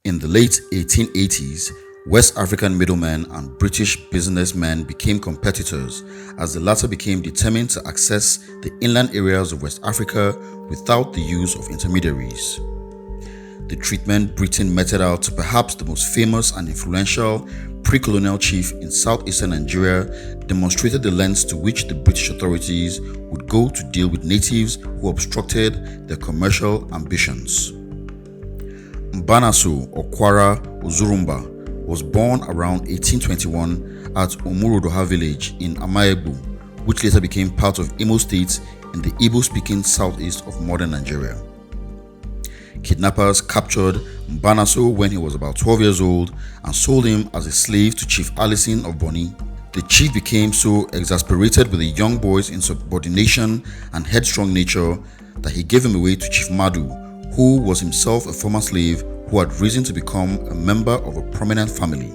In the late 1880s, West African middlemen and British businessmen became competitors as the latter became determined to access the inland areas of West Africa without the use of intermediaries. The treatment Britain meted out to perhaps the most famous and influential pre-colonial chief in southeastern Nigeria demonstrated the lengths to which the British authorities would go to deal with natives who obstructed their commercial ambitions. Mbanaso Okwara Ozurumba was born around 1821 at Omurodoha village in Amaebu, which later became part of Imo State in the Igbo-speaking southeast of modern Nigeria. Kidnappers captured Mbanaso when he was about 12 years old and sold him as a slave to Chief Allison of Bonny. The chief became so exasperated with the young boy's insubordination and headstrong nature that he gave him away to Chief Madu, who was himself a former slave who had risen to become a member of a prominent family.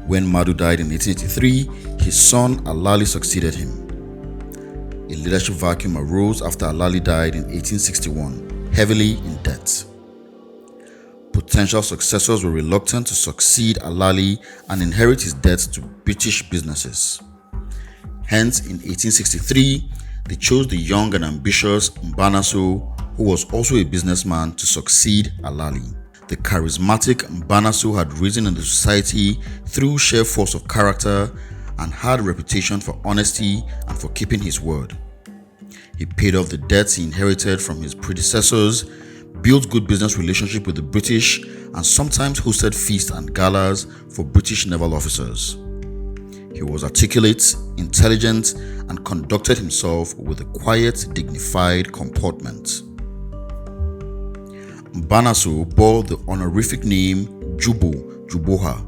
When Madu died in 1883, his son Alali succeeded him. A leadership vacuum arose after Alali died in 1861, heavily in debt. Potential successors were reluctant to succeed Alali and inherit his debts to British businesses. Hence, in 1863, they chose the young and ambitious Mbanaso, who was also a businessman, to succeed Alali. The charismatic Mbanaso had risen in the society through sheer force of character and had a reputation for honesty and for keeping his word. He paid off the debts he inherited from his predecessors, built good business relationships with the British, and sometimes hosted feasts and galas for British naval officers. He was articulate, intelligent, and conducted himself with a quiet, dignified comportment. Mbanaso bore the honorific name Juboha,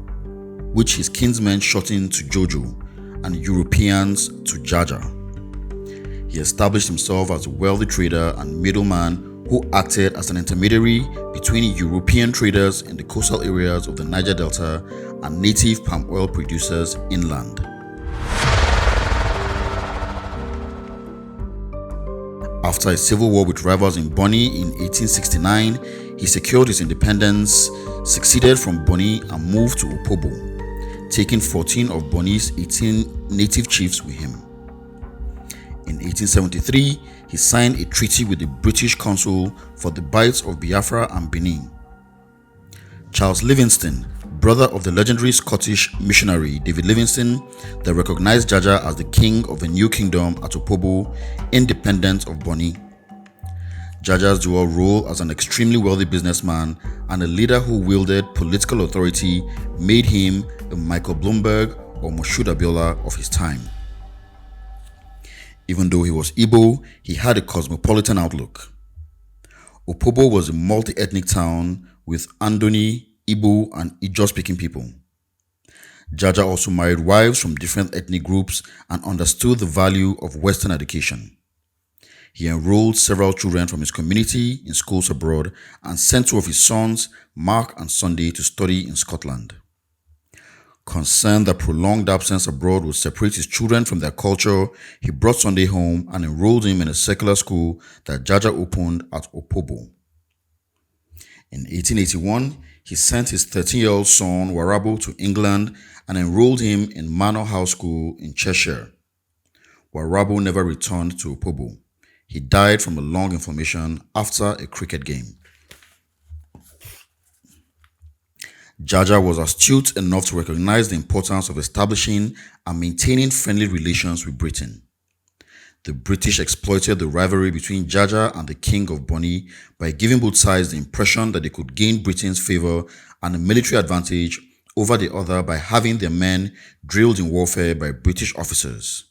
which his kinsmen shortened to Jojo, and Europeans to Jaja. He established himself as a wealthy trader and middleman who acted as an intermediary between European traders in the coastal areas of the Niger Delta and native palm oil producers inland. After a civil war with rivals in Bonny in 1869, he secured his independence, succeeded from Bonny, and moved to Opobo, taking 14 of Bonny's 18 native chiefs with him. In 1873, he signed a treaty with the British consul for the Bights of Biafra and Benin. Charles Livingstone, brother of the legendary Scottish missionary David Livingstone, that recognized Jaja as the king of a new kingdom at Opobo, independent of Bonny. Jaja's dual role as an extremely wealthy businessman and a leader who wielded political authority made him a Michael Bloomberg or Moshood Abiola of his time. Even though he was Igbo, he had a cosmopolitan outlook. Opobo was a multi-ethnic town with Andoni, Igbo, and Ijaw-speaking people. Jaja also married wives from different ethnic groups and understood the value of Western education. He enrolled several children from his community in schools abroad and sent two of his sons, Mark and Sunday, to study in Scotland. Concerned that prolonged absence abroad would separate his children from their culture, he brought Sunday home and enrolled him in a secular school that Jaja opened at Opobo. In 1881, he sent his 13-year-old son Warabo to England and enrolled him in Manor House School in Cheshire. Warabo never returned to Opobo. He died from a lung inflammation after a cricket game. Jaja was astute enough to recognize the importance of establishing and maintaining friendly relations with Britain. The British exploited the rivalry between Jaja and the King of Bonny by giving both sides the impression that they could gain Britain's favor and a military advantage over the other by having their men drilled in warfare by British officers.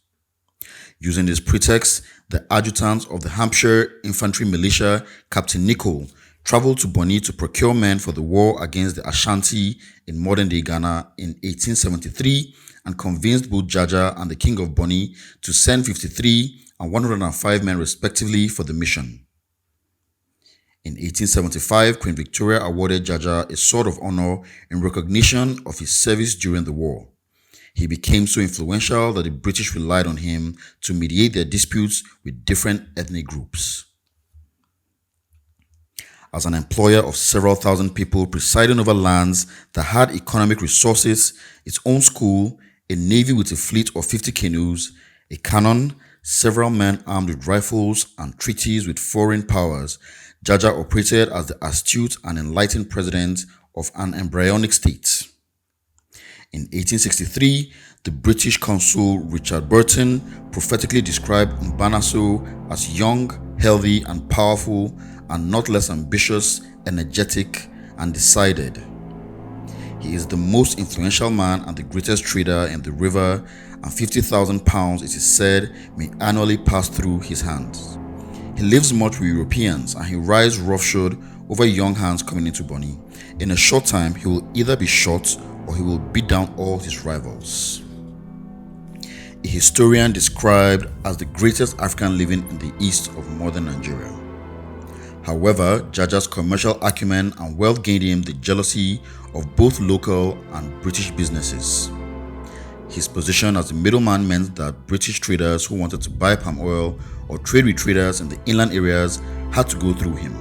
Using this pretext, the adjutant of the Hampshire Infantry Militia, Captain Nichol, traveled to Bonny to procure men for the war against the Ashanti in modern-day Ghana in 1873 and convinced both Jaja and the King of Bonny to send 53 and 105 men respectively for the mission. In 1875, Queen Victoria awarded Jaja a Sword of Honor in recognition of his service during the war. He became so influential that the British relied on him to mediate their disputes with different ethnic groups. as an employer of several thousand people presiding over lands that had economic resources, its own school, a navy with a fleet of 50 canoes, a cannon, several men armed with rifles, and treaties with foreign powers, Jaja operated as the astute and enlightened president of an embryonic state. In 1863, the British consul Richard Burton prophetically described Mbanaso as young, healthy, and powerful, and not less ambitious, energetic, and decided. He is the most influential man and the greatest trader in the river, and 50,000 pounds, it is said, may annually pass through his hands. He lives much with Europeans, and he rides roughshod over young hands coming into Bonny. In a short time, he will either be shot or he will beat down all his rivals. A historian described as the greatest African living in the east of modern Nigeria. However, Jaja's commercial acumen and wealth gained him the jealousy of both local and British businesses. His position as the middleman meant that British traders who wanted to buy palm oil or trade with traders in the inland areas had to go through him.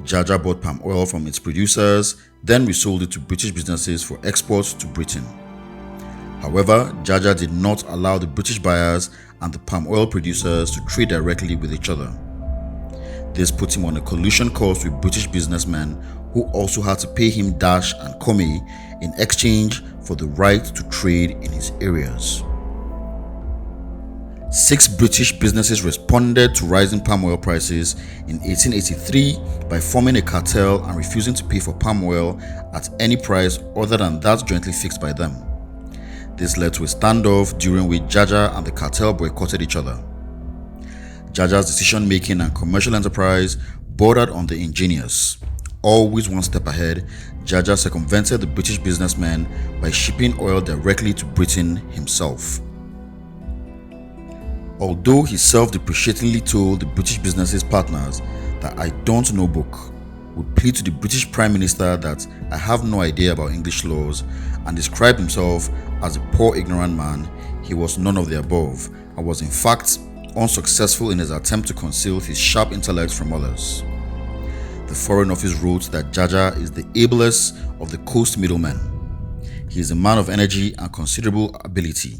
Jaja bought palm oil from its producers, then resold it to British businesses for export to Britain. However, Jaja did not allow the British buyers and the palm oil producers to trade directly with each other. This put him on a collusion course with British businessmen who also had to pay him dash and come in exchange for the right to trade in his areas. 6 British businesses responded to rising palm oil prices in 1883 by forming a cartel and refusing to pay for palm oil at any price other than that jointly fixed by them. This led to a standoff during which Jaja and the cartel boycotted each other. Jaja's decision-making and commercial enterprise bordered on the ingenious. Always one step ahead, Jaja circumvented the British businessmen by shipping oil directly to Britain himself. Although he self-depreciatingly told the British business's partners that "I don't know book," would plead to the British Prime Minister that "I have no idea about English laws," and described himself as a poor ignorant man, he was none of the above, and was in fact unsuccessful in his attempt to conceal his sharp intellect from others. The Foreign Office wrote that Jaja is the ablest of the coast middlemen. He is a man of energy and considerable ability.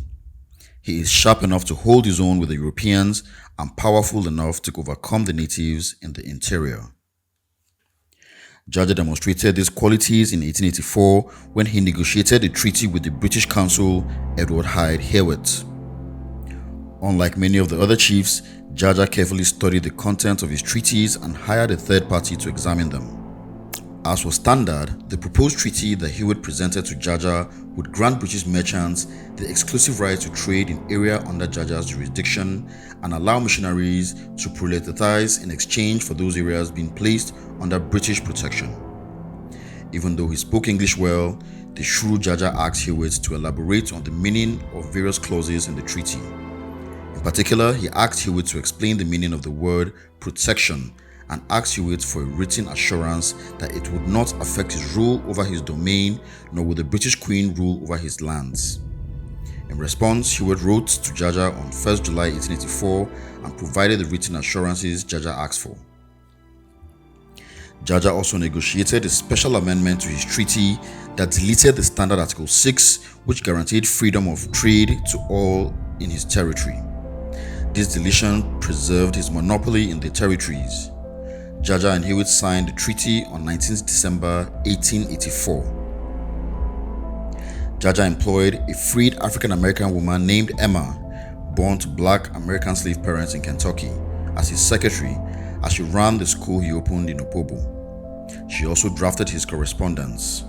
He is sharp enough to hold his own with the Europeans and powerful enough to overcome the natives in the interior. Jaja demonstrated these qualities in 1884 when he negotiated a treaty with the British consul Edward Hyde Hewitt. Unlike many of the other chiefs, Jaja carefully studied the content of his treaties and hired a third party to examine them. As was standard, the proposed treaty that Hewitt presented to Jaja would grant British merchants the exclusive right to trade in area under Jaja's jurisdiction and allow missionaries to proselytize in exchange for those areas being placed under British protection. Even though he spoke English well, the shrewd Jaja asked Hewitt to elaborate on the meaning of various clauses in the treaty. In particular, he asked Hewitt to explain the meaning of the word protection and asked Hewitt for a written assurance that it would not affect his rule over his domain, nor would the British Queen rule over his lands. In response, Hewitt wrote to Jaja on 1st July 1884 and provided the written assurances Jaja asked for. Jaja also negotiated a special amendment to his treaty that deleted the Standard Article 6, which guaranteed freedom of trade to all in his territory. This deletion preserved his monopoly in the territories. Jaja and Hewitt signed the treaty on 19 December 1884. Jaja employed a freed African-American woman named Emma, born to black American slave parents in Kentucky, as his secretary as she ran the school he opened in Opobo. She also drafted his correspondence.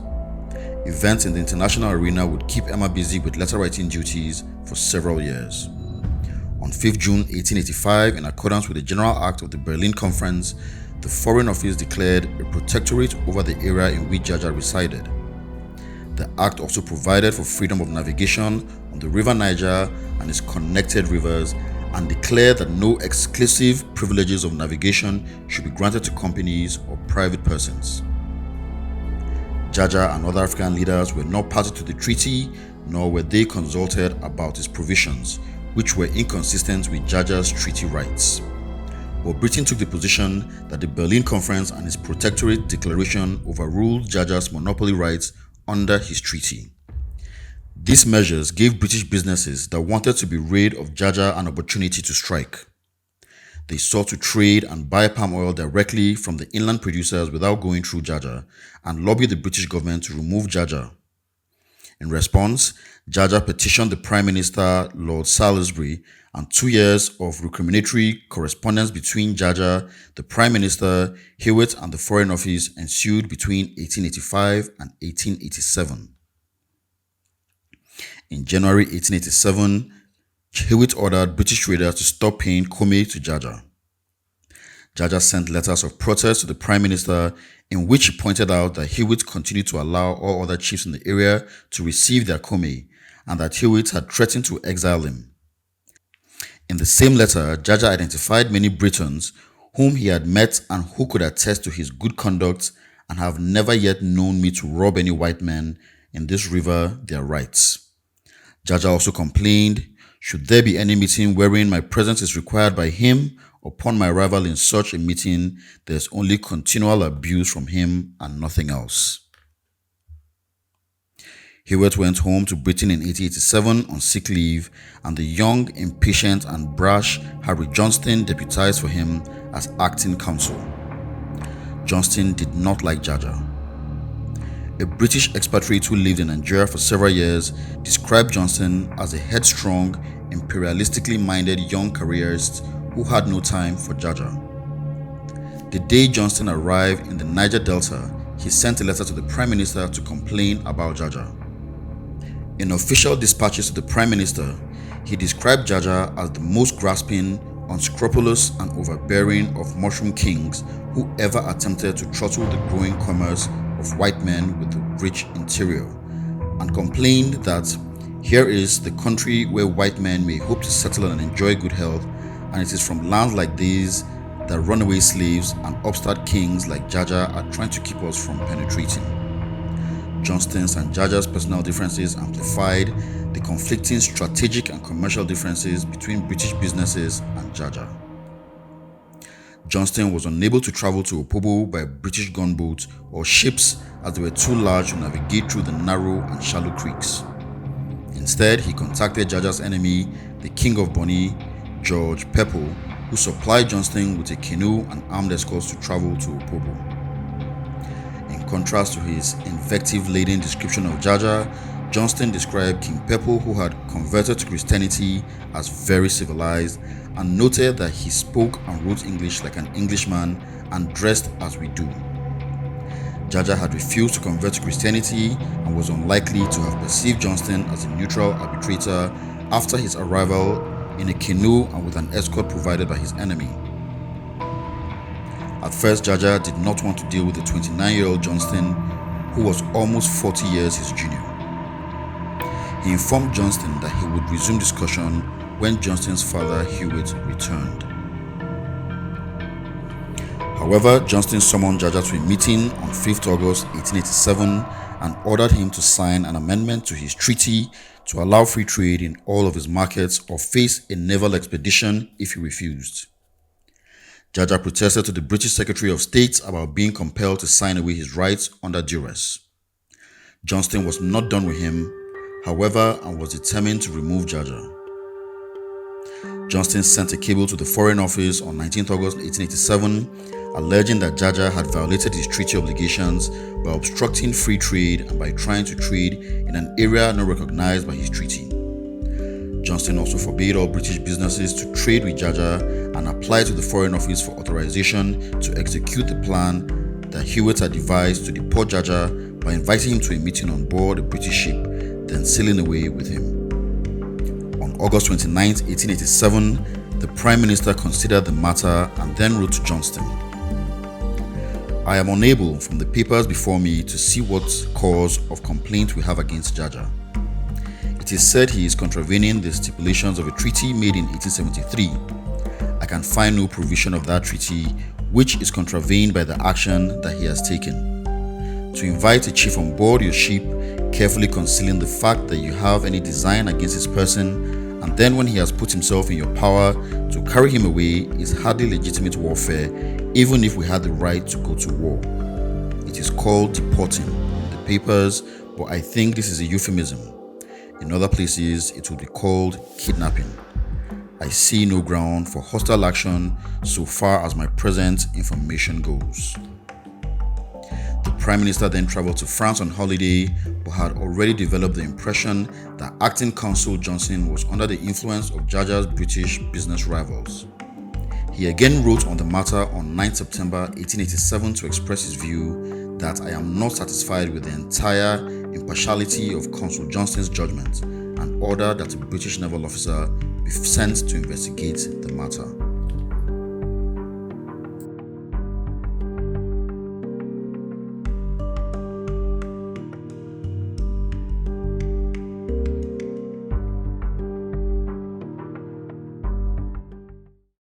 Events in the international arena would keep Emma busy with letter-writing duties for several years. On 5th June 1885, in accordance with the General Act of the Berlin Conference, the Foreign Office declared a protectorate over the area in which Jaja resided. The act also provided for freedom of navigation on the River Niger and its connected rivers, and declared that no exclusive privileges of navigation should be granted to companies or private persons. Jaja and other African leaders were not party to the treaty, nor were they consulted about its provisions, which were inconsistent with Jaja's treaty rights. but Britain took the position that the Berlin Conference and its Protectorate Declaration overruled Jaja's monopoly rights under his treaty. These measures gave British businesses that wanted to be rid of Jaja an opportunity to strike. They sought to trade and buy palm oil directly from the inland producers without going through Jaja, and lobbied the British government to remove Jaja. In response, Jaja petitioned the Prime Minister Lord Salisbury, and 2 years of recriminatory correspondence between Jaja, the Prime Minister, Hewitt, and the Foreign Office ensued between 1885 and 1887. In January 1887, Hewitt ordered British traders to stop paying Kome to Jaja. Jaja sent letters of protest to the Prime Minister in which he pointed out that Hewitt continued to allow all other chiefs in the area to receive their Kome, and that Hewitt had threatened to exile him. In the same letter, Jaja identified many Britons whom he had met and who could attest to his good conduct and have never yet known me to rob any white men in this river their rights. Jaja also complained, should there be any meeting wherein my presence is required by him, upon my arrival in such a meeting, there is only continual abuse from him and nothing else. Hewitt went home to Britain in 1887 on sick leave, and the young, impatient, and brash Harry Johnston deputized for him as acting consul. Johnston did not like Jaja. A British expatriate who lived in Nigeria for several years described Johnston as a headstrong, imperialistically minded young careerist who had no time for Jaja. The day Johnston arrived in the Niger Delta, he sent a letter to the Prime Minister to complain about Jaja. In official dispatches to the Prime Minister, he described Jaja as the most grasping, unscrupulous, and overbearing of mushroom kings who ever attempted to throttle the growing commerce of white men with the rich interior, and complained that here is the country where white men may hope to settle and enjoy good health, and it is from lands like these that runaway slaves and upstart kings like Jaja are trying to keep us from penetrating. Johnston's and Jaja's personal differences amplified the conflicting strategic and commercial differences between British businesses and Jaja. Johnston was unable to travel to Opobo by British gunboats or ships as they were too large to navigate through the narrow and shallow creeks. Instead, he contacted Jaja's enemy, the King of Bonny, George Pepple, who supplied Johnston with a canoe and armed escorts to travel to Opobo. In contrast to his invective-laden description of Jaja, Johnston described King Pepple, who had converted to Christianity, as very civilized, and noted that he spoke and wrote English like an Englishman and dressed as we do. Jaja had refused to convert to Christianity and was unlikely to have perceived Johnston as a neutral arbitrator after his arrival in a canoe and with an escort provided by his enemy. At first, Jaja did not want to deal with the 29-year-old Johnston, who was almost 40 years his junior. He informed Johnston that he would resume discussion when Johnston's father, Hewitt, returned. However, Johnston summoned Jaja to a meeting on 5th August 1887 and ordered him to sign an amendment to his treaty to allow free trade in all of his markets or face a naval expedition if he refused. Jaja protested to the British Secretary of State about being compelled to sign away his rights under duress. Johnston was not done with him, however, and was determined to remove Jaja. Johnston sent a cable to the Foreign Office on 19th August 1887 alleging that Jaja had violated his treaty obligations by obstructing free trade and by trying to trade in an area not recognized by his treaty. Johnston also forbade all British businesses to trade with Jaja and applied to the Foreign Office for authorization to execute the plan that Hewitt had devised to deport Jaja by inviting him to a meeting on board a British ship, then sailing away with him. On August 29, 1887, the Prime Minister considered the matter and then wrote to Johnston, I am unable from the papers before me to see what cause of complaint we have against Jaja. It is said he is contravening the stipulations of a treaty made in 1873. I can find no provision of that treaty which is contravened by the action that he has taken. To invite a chief on board your ship, carefully concealing the fact that you have any design against his person, And then when he has put himself in your power, to carry him away is hardly legitimate warfare, even if we had the right to go to war. It is called deporting in the papers, but I think this is a euphemism. In other places, it would be called kidnapping. I see no ground for hostile action so far as my present information goes. The Prime Minister then traveled to France on holiday, but had already developed the impression that acting Consul Johnston was under the influence of Jaja's British business rivals. He again wrote on the matter on 9 September 1887 to express his view that I am not satisfied with the entire impartiality of Consul Johnston's judgment and ordered that a British naval officer be sent to investigate the matter.